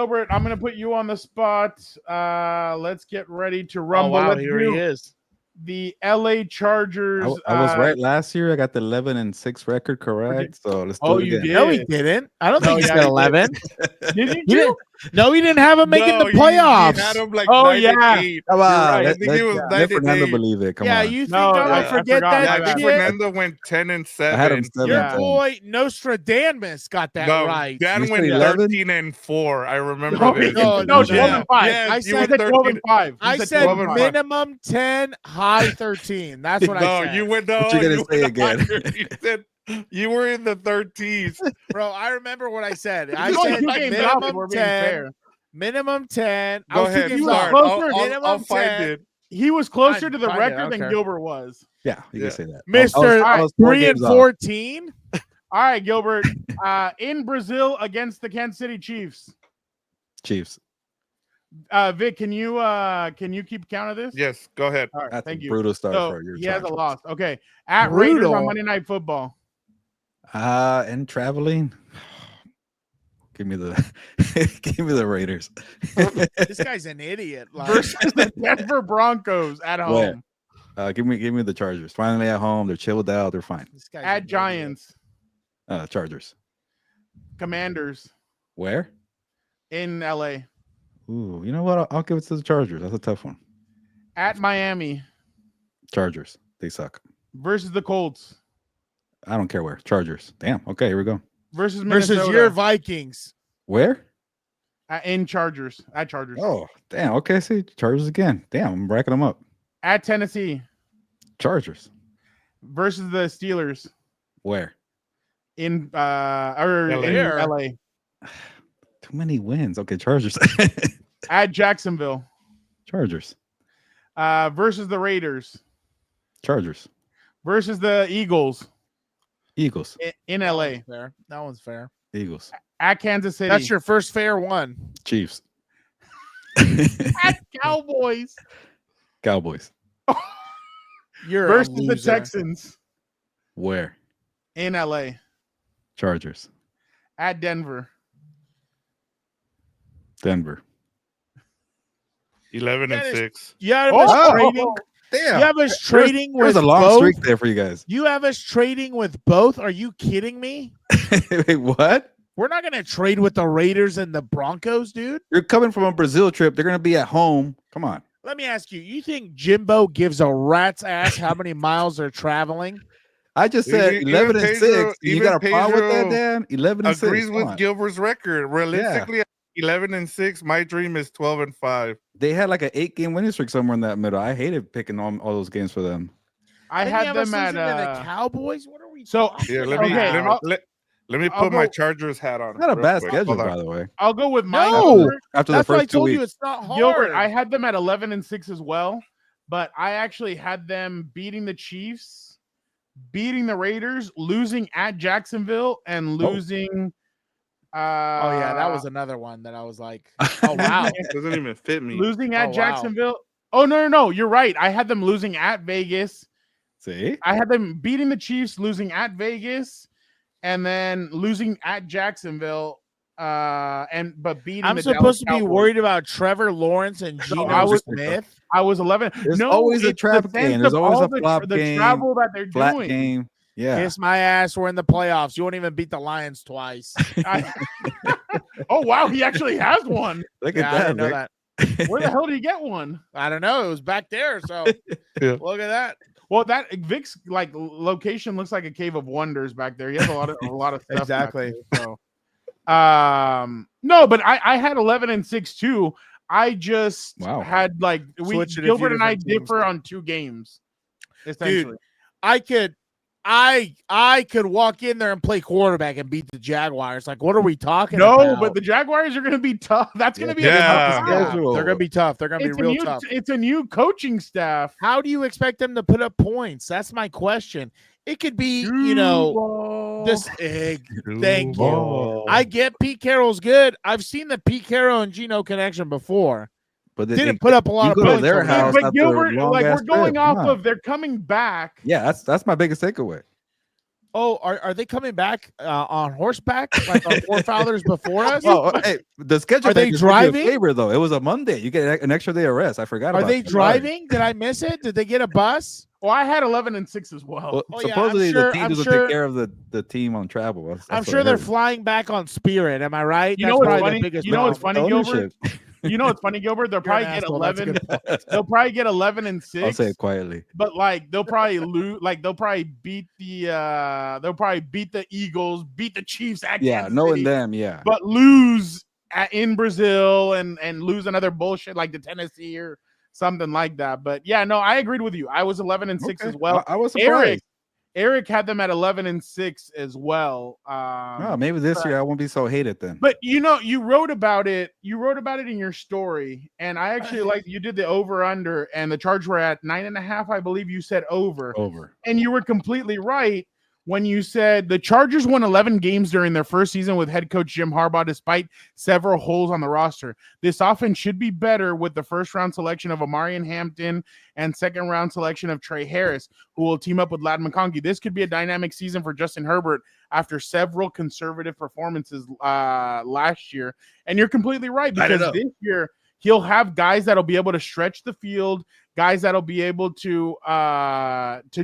Gilbert, I'm going to put you on the spot. Let's get ready to Oh, rumble. wow, Let's here do he is. the LA Chargers. I was right last year. I got the 11-6 record correct. So let's do it you again. did. No, he didn't. I don't think he said he did. 11. Did you He too? didn't. No, he didn't have him making the He playoffs. had him like Oh, 9 and yeah. 8. Come You're on, right. I let, think it was let 9 and Fernando 8. believe it. Come Yeah, on. you think No, I'm I gonna forget forgot. that Yeah, I My think bad. shit? Fernando went 10 and 7. I had him 7 Your and 10. boy Nostradamus got that No, right. Dan You went said 11? 13 and 4. I remember No, this. No, no, no, 12 and 5. Yes, I you said went He said 12 and 13. 5. I He said 12 and 5. minimum 10, high 13. That's what I No, said. you went What you gonna you say went again? higher. You said you were in the 13s. Bro, I remember what I said. I He's only said 2 games out, if minimum we're being 10. fair. Minimum 10. I Go was 2 ahead. games Sorry, off. closer. I'll Minimum find 10. it. He was closer Fine, to the fine, I record don't than care. Gilbert was. Yeah, you Yeah. can say that. Mr. I was 4 3 and games off. 14. All right, Gilbert. In Brazil against the Kansas City Chiefs. Chiefs. Vic, can you keep count of this? Yes, go ahead. All right, That's thank a you. brutal start So for your he has a Chargers. loss. Okay. At Raiders Brutal. on Monday Night Football. And traveling. Give me the Raiders. This guy's an idiot. Like, Versus the Denver Broncos at home. Give me the Chargers. Finally at home. They're chilled out. They're fine. this guy's an At idiot. Giants. Chargers. Commanders Where? in LA. Ooh, you know what? I'll give it to the Chargers. That's a tough one. At Miami Chargers. They suck. versus the Colts. I don't care where. Chargers. Damn. Okay, here we go. Versus Minnesota. Versus your Vikings. Where? In Chargers. At Chargers. Oh, damn. Okay, see, Chargers again. Damn, I'm racking them up. At Tennessee Chargers. versus the Steelers Where? in LA. in LA. Too many wins. Okay, Chargers. At Jacksonville Chargers. versus the Raiders Chargers. versus the Eagles Eagles. in LA. Fair. That one's fair. Eagles. At Kansas City. That's your first fair one. Chiefs. At Cowboys Cowboys. You're versus a the loser. Texans Where? in LA. Chargers. At Denver. Denver. 11 and That is- 6. You have us trading. Damn. You have us trading There's with a long both. streak there for you guys. You have us trading with both. Are you kidding me? Wait, what? We're not going to trade with the Raiders and the Broncos, dude. You're coming from a Brazil trip. They're going to be at home. Come on. Let me ask you. You think Jimbo gives a rat's ass how many miles they're traveling? I just said Even 11 and Pedro- 6. You even got a problem with that, Pedro Dan? 11 and 6. Agrees Come with on. Gilbert's record. Realistically, 11 and 6. My dream is 12 and 5. They had like an 8-game winning streak somewhere in that middle. I hated picking all those games for them. I Then you had have us them at losing to the Cowboys. What are we? so- talking Here, about? let me I'll put my go- Chargers hat on. Not a real bad quick. schedule, Hold on. by the way. I'll go with mine. No. After the That's why I first 2 told you weeks. it's not hard. Gilbert, I had them at 11 and 6 as well, but I actually had them beating the Chiefs, beating the Raiders, losing at Jacksonville, and losing. Oh yeah, that was another one that I was like, oh wow. Doesn't even fit me. losing at wow. Jacksonville. Oh no, you're right. I had them losing at Vegas. See? I had them beating the Chiefs, losing at Vegas, and then losing at Jacksonville. But beating. I'm the supposed to Dallas be Cowboys. worried about Trevor Lawrence and Geno I was- Smith. I was 11. There's no, always a it's the trap sense game. There's of always all a flop the game, travel that they're Flat doing. game. Yeah. Kiss my ass. We're in the playoffs. You won't even beat the Lions twice. Oh wow, he actually has one. Look Yeah, I at didn't know that. that. Where the hell did he get one? I don't know. It was back there. So Yeah. look at that. Well, that Vic's like location looks like a cave of wonders back there. He has a lot of stuff. back Exactly. there, so, no, but I had 11 and 6 too. I just Wow. had like Switched it a few Gilbert and I different teams. differ on 2 games. Essentially. I could walk in there and play quarterback and beat the Jaguars. Like, what are we talking No, about? but the Jaguars are going to be tough. That's going to be Yeah. a tough Schedule. They're gonna be tough. They're gonna It's be a real new, tough. it's a new coaching staff. How do you expect them to put up points? That's my question. It could be, this egg. Thank you. Oh. I get Pete Carroll's good. I've seen the Pete Carroll and Geno connection before. But Didn't put up a lot you of go to points. their over there. house But after a Gilbert, like long-ass we're going trip. off Come on. of they're coming back. Yeah, that's my biggest takeaway. Oh, are they coming back on horseback like our forefathers before us? Oh, hey, the schedule Are they made this driving? a favor though. It was a Monday. You get an extra day of rest. I forgot Are about they that. driving? Did I miss it? Did they get a bus? Well, I had 11-6 as well. Well, Oh, yeah, supposedly the team I'm doesn't sure- take care of the team on travel. That's I'm what sure I they're heard. flying back on Spirit. Am I right? You That's know what's probably funny? the biggest You know what's problem. funny, Gilbert? Ownership. You know what's funny, Gilbert? They'll You're an probably get asshole. That's a 11. good point. They'll probably get 11-6. I'll say it quietly. But like they'll probably lose. Like they'll probably beat the Eagles, beat the Chiefs at Yeah, Kansas knowing City, them, yeah. but lose in Brazil and lose another bullshit like the Tennessee or something like that. But yeah, no, I agreed with you. I was 11-6 as well. I was surprised. Eric had them at 11-6 as well. Maybe this year I won't be so hated then. But you wrote about it. You wrote about it in your story, and I actually like you did the over under, and the Chargers were at 9.5. I believe you said over, and you were completely right when you said the Chargers won 11 games during their first season with head coach Jim Harbaugh, despite several holes on the roster. This offense should be better with the first round selection of Amarian Hampton and second round selection of Trey Harris, who will team up with Ladd McConkey. This could be a dynamic season for Justin Herbert after several conservative performances last year. And you're completely right, because this year he'll have guys that'll be able to stretch the field, guys that'll be able to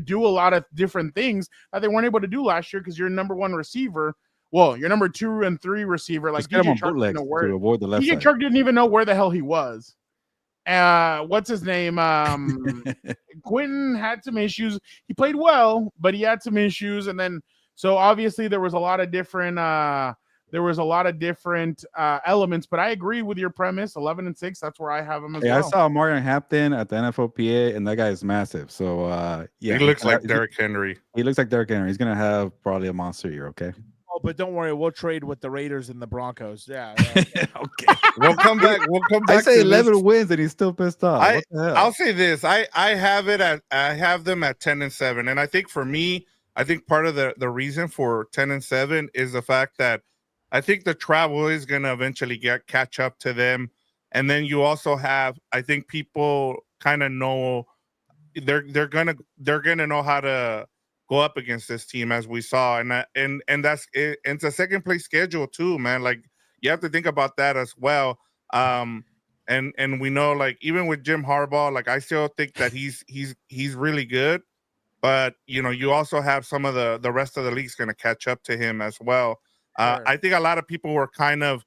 do a lot of different things that they weren't able to do last year because you're number one receiver. Well, your number 2 and 3 receiver, like DJ Chark, to avoid the left DJ side. Chark didn't even know where the hell he was. What's his name? Quentin had some issues. He played well, but he had some issues, and then so obviously there was a lot of different elements. But I agree with your premise. 11-6. That's where I have him as well. I saw Marion Hampton at the NFLPA, and that guy is massive. So yeah, he looks like Derrick Henry. He looks like Derrick Henry. He's gonna have probably a monster year. Okay. Oh, but don't worry, we'll trade with the Raiders and the Broncos. Yeah. Okay. We'll come back. I say 11 wins, and he's still pissed off. I'll say this. I have them at 10-7, and I think for me, I think part of the reason for 10-7 is the fact that I think the travel is going to eventually catch up to them. And then you also have, I think people kind of know they're going to know how to go up against this team, as we saw. And that's it. It's a second place schedule too, man. Like you have to think about that as well. And we know, like, even with Jim Harbaugh, like I still think that he's really good. But, you also have some of the rest of the league's going to catch up to him as well. Sure. I think a lot of people were kind of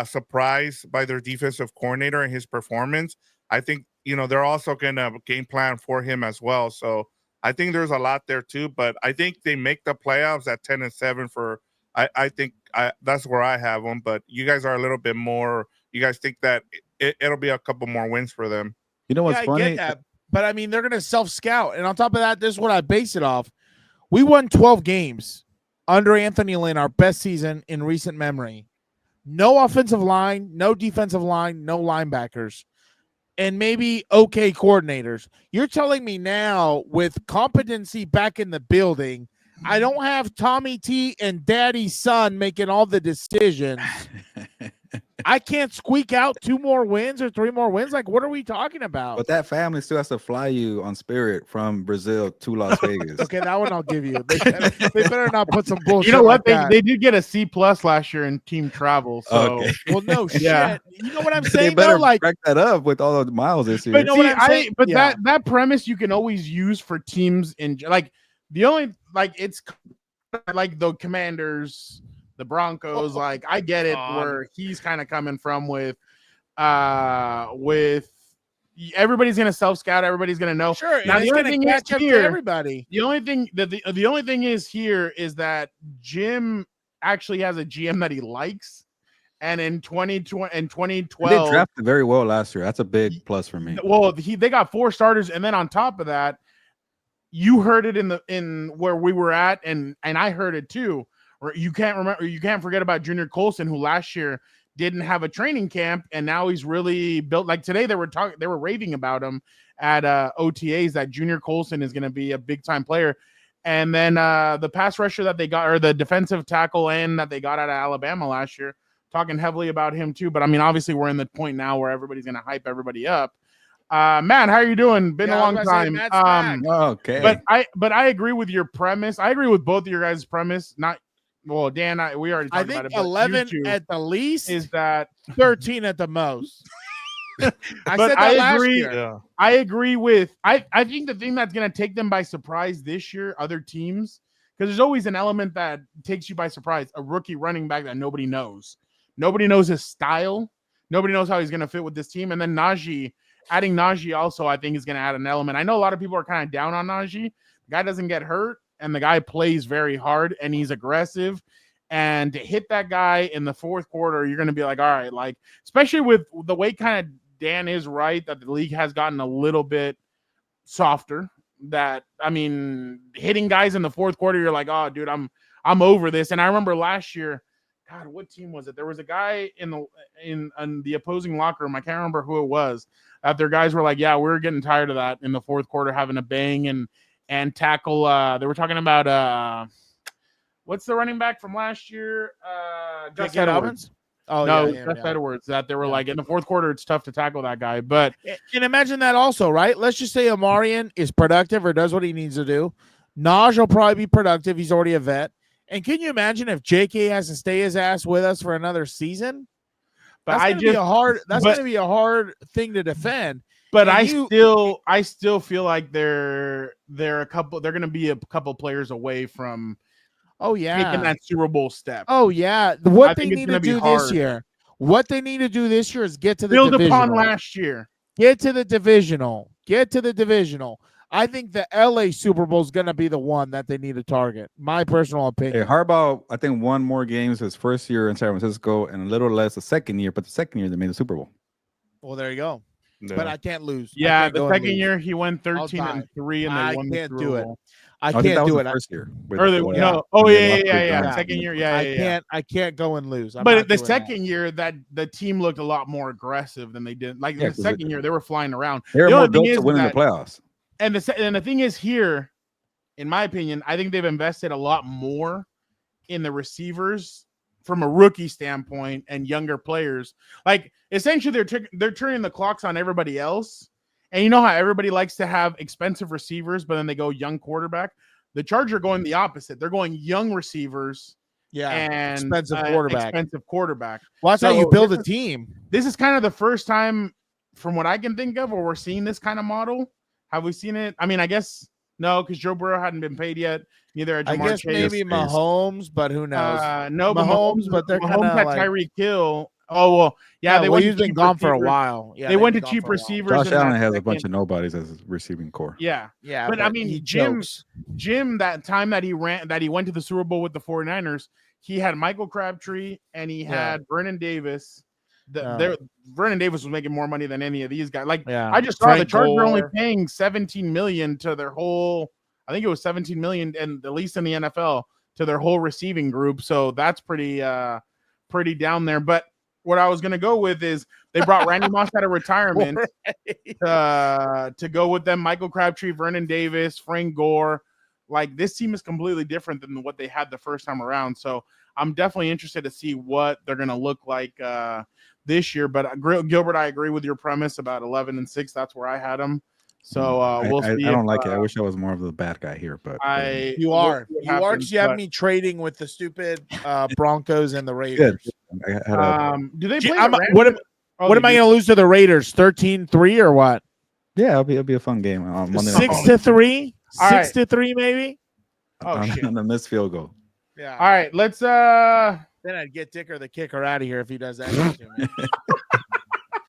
surprised by their defensive coordinator and his performance. I think, they're also going to game plan for him as well. So I think there's a lot there too. But I think they make the playoffs at 10-7 I think that's where I have them. But you guys are a little bit more. You guys think that it'll be a couple more wins for them. You know what's funny? I get that. But I mean, they're going to self-scout. And on top of that, this is what I base it off. We won 12 games under Anthony Lynn, our best season in recent memory. No offensive line, no defensive line, no linebackers, and maybe okay coordinators. You're telling me now, with competency back in the building, I don't have Tommy T and Daddy's son making all the decisions. I can't squeak out 2 more wins or 3 more wins. Like, what are we talking about? But that family still has to fly you on Spirit from Brazil to Las Vegas. Okay, that one I'll give you. They better not put some bullshit. You know what? Like they did get a C+ last year in team travel. So Okay. Well, no shit. Yeah. You know what I'm saying? They better though? Like, back that up with all the miles this year. But no, what I'm saying? But Yeah. that premise you can always use for teams in like the only like it's like the Commanders, the Broncos. Like I get it where he's kind of coming from with everybody's gonna self-scout, everybody's gonna know. Sure. Now And the it's only gonna thing catch is up to here, everybody. the only thing is here is that Jim actually has a GM that he likes. And in 2020 and 2012, they drafted very well last year. That's a big plus for me. Well, they got 4 starters, and then on top of that, you heard it in where we were at, and I heard it too. Or you can't forget about Junior Colson, who last year didn't have a training camp, and now he's really built. Like today, they were raving about him at OTAs that Junior Colson is going to be a big time player. And then the pass rusher that they got, or the defensive tackle end that they got out of Alabama last year, talking heavily about him too. But I mean, obviously, we're in the point now where everybody's going to hype everybody up. Matt, how are you doing? Been a long time. Okay. But I agree with your premise. I agree with both of your guys' premise. Not well, Dan. We already talked about it. 11 at the least is that 13 at the most. I but said that I last agree. year. Yeah. I agree with. I think the thing that's going to take them by surprise this year, other teams, because there's always an element that takes you by surprise. A rookie running back that nobody knows. Nobody knows his style. Nobody knows how he's going to fit with this team. And then Najee, adding Najee also, I think, is going to add an element. I know a lot of people are kind of down on Najee. The guy doesn't get hurt, and the guy plays very hard, and he's aggressive. And to hit that guy in the fourth quarter, you're going to be like, all right, like, especially with the way kind of Dan is right, that the league has gotten a little bit softer. That, I mean, hitting guys in the fourth quarter, you're like, oh, dude, I'm over this. And I remember last year, God, what team was it? There was a guy in the opposing locker room. I can't remember who it was. That their guys were like, yeah, we're getting tired of that in the fourth quarter, having to bang and tackle. They were talking about what's the running back from last year? Gus Edwards. Oh no, yeah, Gus Edwards. That they were like in the fourth quarter, it's tough to tackle that guy. But and imagine that also, right? Let's just say Amarian is productive or does what he needs to do. Naj will probably be productive. He's already a vet. And can you imagine if JK has to stay his ass with us for another season? But that's going to be a hard thing to defend. But I still feel like they're going to be a couple players away from taking that Super Bowl step. Oh yeah. What they need to do this year. What they need to do this year is get to the build divisional. upon last year. Get to the divisional. I think the LA Super Bowl is going to be the one that they need to target. My personal opinion. Hey, Harbaugh, I think won more games his first year in San Francisco and a little less the second year, but the second year they made the Super Bowl. Well, there you go. Yeah. But I can't lose. Yeah, the second year he went 13-3 and they won the Super Bowl. I can't do it. First year. Second year. I can't go and lose. But the second year, that the team looked a lot more aggressive than they did. Like the second year, they were flying around. They were more built to win in the playoffs. And the thing is here, in my opinion, I think they've invested a lot more in the receivers from a rookie standpoint and younger players. Like essentially, they're turning the clocks on everybody else. And you know how everybody likes to have expensive receivers, but then they go young quarterback. The Chargers are going the opposite. They're going young receivers, and expensive quarterback. Well, that's how you build a team. This is kind of the first time, from what I can think of, where we're seeing this kind of model. Have we seen it? I mean, I guess no, because Joe Burrow hadn't been paid yet. Neither had Jamar Chase. Maybe Mahomes, but who knows? No, Mahomes, but they're kind of had like Tyreek Hill. Oh well, yeah. He's been gone for a while. Yeah, they went to cheap receivers. Josh Allen has a bunch of nobodies as his receiving core. Yeah. But I mean, Jim, that time that he went to the Super Bowl with the 49ers, he had Michael Crabtree and he had Vernon Davis. Vernon Davis was making more money than any of these guys. Like I just saw the Chargers were only paying $17 million to their whole. I think it was $17 million, and at least in the NFL, to their whole receiving group. So that's pretty down there. But what I was going to go with is they brought Randy Moss out of retirement to go with them. Michael Crabtree, Vernon Davis, Frank Gore. Like this team is completely different than what they had the first time around. So I'm definitely interested to see what they're going to look like this year. But Gilbert, I agree with your premise about 11-6. That's where I had them. So we'll see. I don't like it. I wish I was more of the bad guy here, but you are because you have me trading with the stupid Broncos and the Raiders. Do they play? What am I going to lose to the Raiders? 13-3 or what? Yeah, it'll be a fun game. 6-3, 6-3 maybe. Oh shit! On the missed field goal. Yeah. All right, let's. Then I'd get Dicker the kicker out of here if he does that.